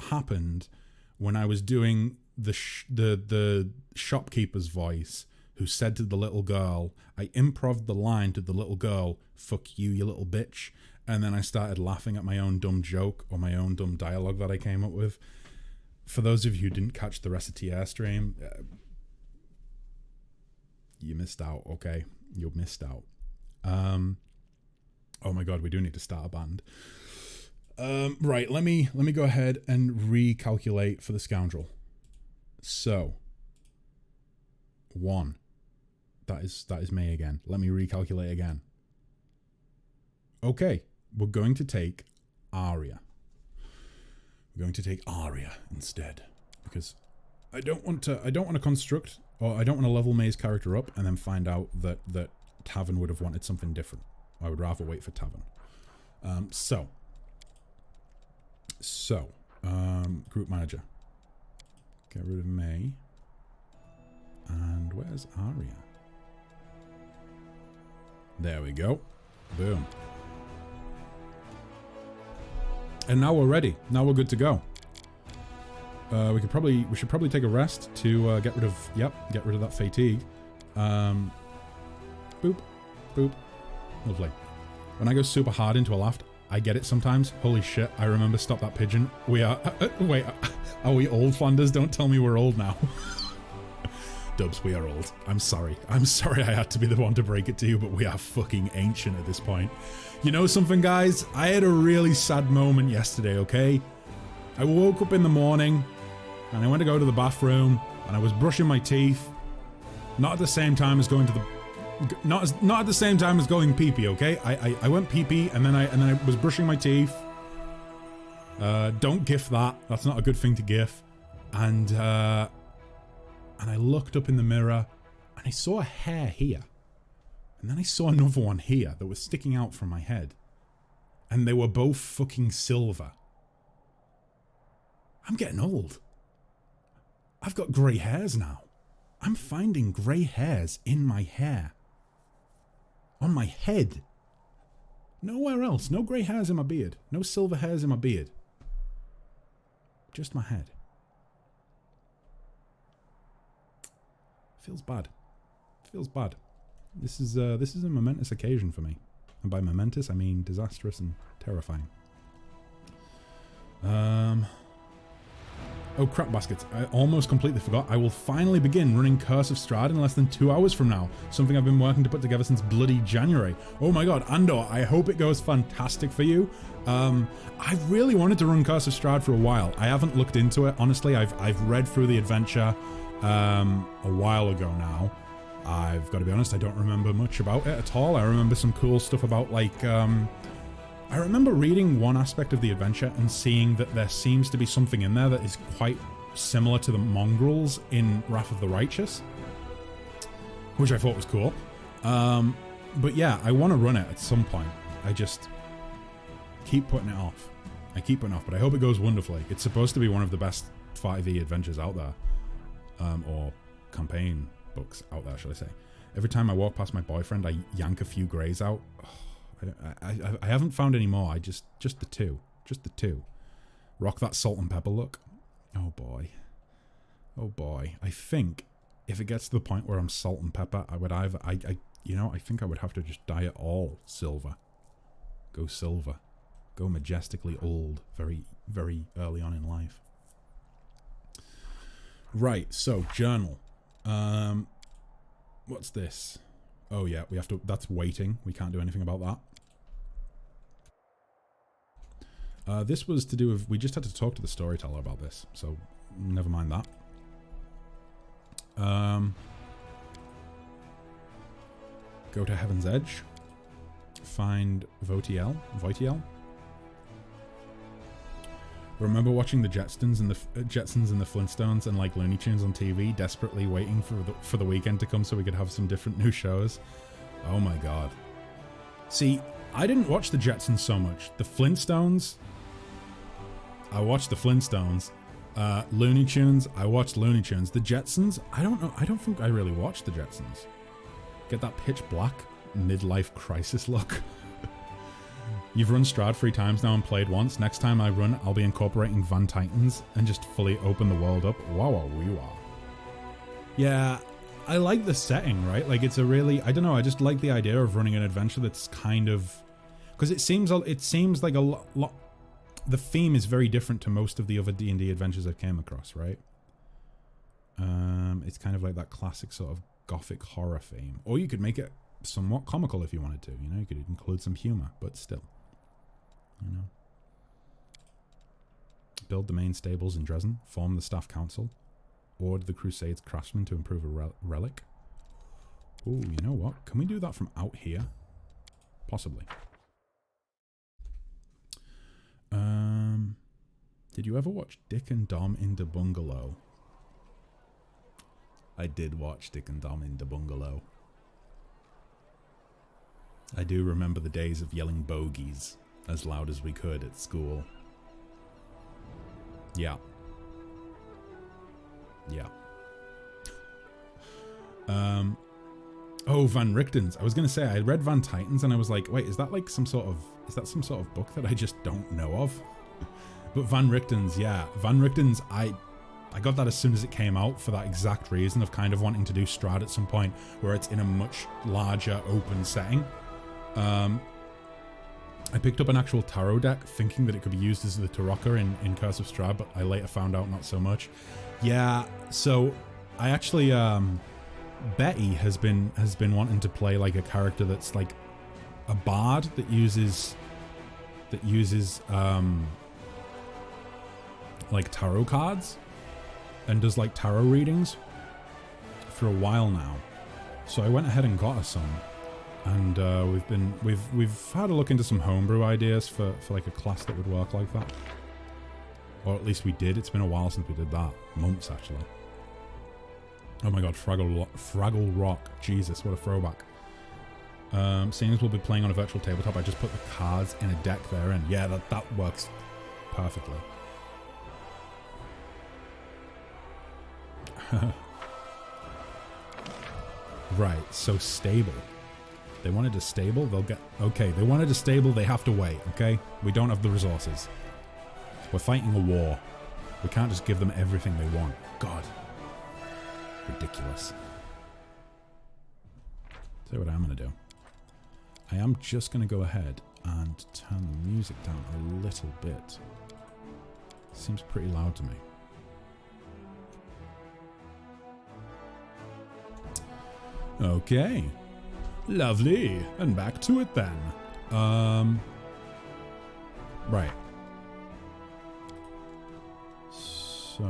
happened when I was doing the shopkeeper's voice, who said to the little girl, I improv'd the line to the little girl, "Fuck you, you little bitch," and then I started laughing at my own dumb joke or my own dumb dialogue that I came up with. For those of you who didn't catch the Recetier stream, you missed out, okay? You missed out. Oh my god, we do need to start a band. Right, let me go ahead and recalculate for the Scoundrel. So, 1, That is me again. Let me recalculate again. Okay, we're going to take Arya. We're going to take Arya instead, because I don't want to construct, or I don't want to level May's character up and then find out that Tavern would have wanted something different. I would rather wait for Tavern. Group manager. Get rid of May. And where's Arya? There we go. Boom. And now we're ready. Now we're good to go. We should probably take a rest to get rid of that fatigue. Boop. Boop. Lovely. When I go super hard into a laugh, I get it sometimes. Holy shit, I remember Stop That Pigeon. We are... wait, are we old, Flanders? Don't tell me we're old now. Dubs, we are old. I'm sorry. I'm sorry I had to be the one to break it to you, but we are fucking ancient at this point. You know something, guys? I had a really sad moment yesterday, okay? I woke up in the morning, and I went to go to the bathroom, and I was brushing my teeth. Not at the same time as going to the... Not at the same time as going pee-pee, okay? I went pee-pee, and then I was brushing my teeth. Don't gif that. That's not a good thing to gif. And I looked up in the mirror, and I saw a hair here. And then I saw another one here that was sticking out from my head. And they were both fucking silver. I'm getting old. I've got grey hairs now. I'm finding grey hairs in my hair. On my head. Nowhere else. No grey hairs in my beard. No silver hairs in my beard. Just my head. Feels bad. Feels bad. This is a momentous occasion for me. And by momentous, I mean disastrous and terrifying. Oh, crap baskets. I almost completely forgot. I will finally begin running Curse of Strahd in less than 2 hours from now. Something I've been working to put together since bloody January. Oh my god, Andor, I hope it goes fantastic for you. I've really wanted to run Curse of Strahd for a while. I haven't looked into it, honestly. I've read through the adventure a while ago now. I've got to be honest, I don't remember much about it at all. I remember some cool stuff about, like, I remember reading one aspect of the adventure and seeing that there seems to be something in there that is quite similar to the mongrels in Wrath of the Righteous, which I thought was cool. But yeah, I want to run it at some point. I just keep putting it off. I keep putting it off, but I hope it goes wonderfully. It's supposed to be one of the best 5e adventures out there, or campaign books out there, shall I say. Every time I walk past my boyfriend, I yank a few greys out. I haven't found any more. Just the two. Just the two. Rock that salt and pepper look. Oh boy. Oh boy. I think if it gets to the point where I'm salt and pepper, I would either... I think I would have to just dye it all silver. Go silver. Go majestically old very, very early on in life. Right, so journal. What's this? Oh yeah, we have to... That's waiting. We can't do anything about that. This was to do with... We just had to talk to the storyteller about this, so never mind that. Go to Heaven's Edge. Find Voitiel. Remember watching the Jetsons and the Flintstones and like Looney Tunes on TV, desperately waiting for the weekend to come so we could have some different new shows? Oh my god. See, I didn't watch the Jetsons so much. The Flintstones, I watched the Flintstones. Looney Tunes, I watched Looney Tunes. The Jetsons, I don't know. I don't think I really watched the Jetsons. Get that pitch black midlife crisis look. You've run Strahd 3 times now and played once. Next time I run, I'll be incorporating Van Titans and just fully open the world up. Wow, wee wow. Yeah, I like the setting, right? Like, it's a really... I don't know, I just like the idea of running an adventure that's kind of... Because it seems like a lot... The theme is very different to most of the other D&D adventures I've came across, right? It's kind of like that classic sort of gothic horror theme. Or you could make it somewhat comical if you wanted to, you know? You could include some humor, but still. You know, build the main stables in Dresden, form the staff council, order the Crusade's craftsmen to improve a relic. Ooh, you know what? Can we do that from out here? Possibly. Did you ever watch Dick and Dom in the Bungalow? I did watch Dick and Dom in the Bungalow. I do remember the days of yelling bogeys as loud as we could at school. Yeah. Yeah. Oh, Van Richten's. I was going to say, I read Van Titans and I was like, wait, is that like some sort of book that I just don't know of? But Van Richten's, yeah. Van Richten's, I got that as soon as it came out for that exact reason of kind of wanting to do Strahd at some point where it's in a much larger open setting. I picked up an actual tarot deck thinking that it could be used as the Tarokka in Curse of Strahd, but I later found out not so much. Yeah, so I actually, Betty has been wanting to play like a character that's like a bard that uses like tarot cards and does like tarot readings for a while now. So I went ahead and got her some, and we've had a look into some homebrew ideas for like a class that would work like that, or at least we did. It's been a while since we did that, months actually. Oh my god, Fraggle Rock, Jesus, what a throwback. Seeing as we'll be playing on a virtual tabletop, I just put the cards in a deck there, and yeah, that works perfectly. Right, so stable. They wanted a stable, they'll get... Okay, they wanted a stable, they have to wait, okay? We don't have the resources. We're fighting a war. We can't just give them everything they want. God. Ridiculous. Tell you what I'm going to do. I am just going to go ahead and turn the music down a little bit. Seems pretty loud to me. Okay. Lovely. And back to it then. Right. So.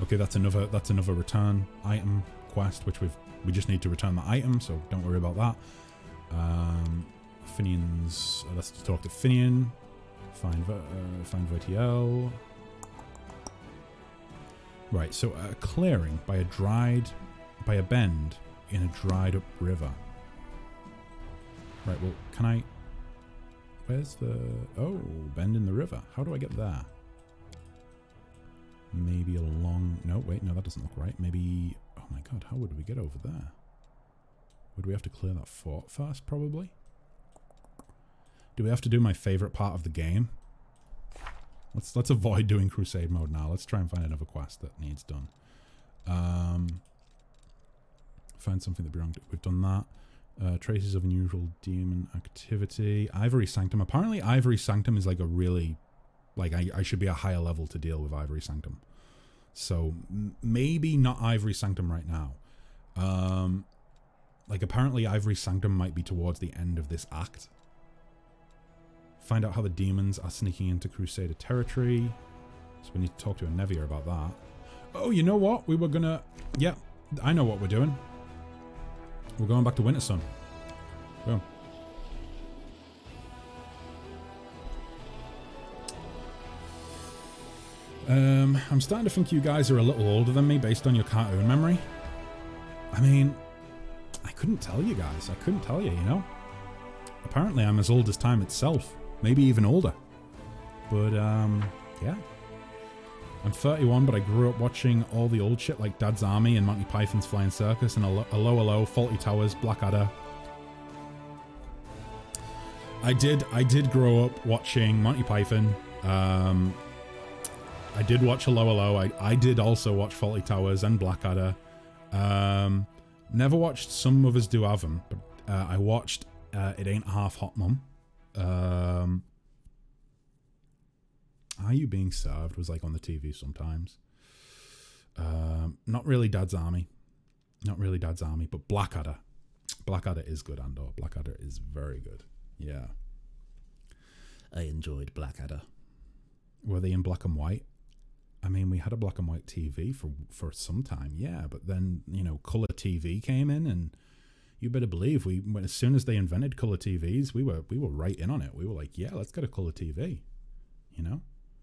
Okay, that's another return item quest, which we just need to return the item, so don't worry about that. Finian's, let's talk to Finian. Find Vertiel. Right, so a clearing by a bend in a dried up river. Right, well, can I... Where's the... Oh, bend in the river. How do I get there? Maybe along... No, wait, no, that doesn't look right. Maybe... Oh my god, how would we get over there? Would we have to clear that fort first, probably? Do we have to do my favourite part of the game? Let's avoid doing Crusade mode now. Let's try and find another quest that needs done. Find something that belongs to... We've done that. Traces of unusual demon activity. Ivory Sanctum. Apparently Ivory Sanctum is like a really... Like, I should be a higher level to deal with Ivory Sanctum. So, maybe not Ivory Sanctum right now. Like, apparently Ivory Sanctum might be towards the end of this act. Find out how the demons are sneaking into Crusader territory. So we need to talk to a Nevia about that. Oh, you know what? We were gonna... Yeah, I know what we're doing. We're going back to Wintersun. Boom. I'm starting to think you guys are a little older than me based on your cartoon memory. I mean, I couldn't tell you guys. I couldn't tell you, you know? Apparently I'm as old as time itself. Maybe even older. But, yeah. I'm 31, but I grew up watching all the old shit like Dad's Army and Monty Python's Flying Circus and Hello, Fawlty Towers, Blackadder. I did grow up watching Monty Python. I did watch Hello. I did also watch Fawlty Towers and Blackadder. Never watched Some Mothers Do Have 'Em, but I watched It Ain't Half Hot Mum. Are You Being Served was like on the TV sometimes. Not really Dad's Army. Not really Dad's Army, but Blackadder. Blackadder is good, Andor. Blackadder is very good. Yeah. I enjoyed Blackadder. Were they in black and white? I mean, we had a black and white TV for some time, yeah, but then, color TV came in, and you better believe as soon as they invented color TVs, we were right in on it. We were like, yeah, let's get a color TV,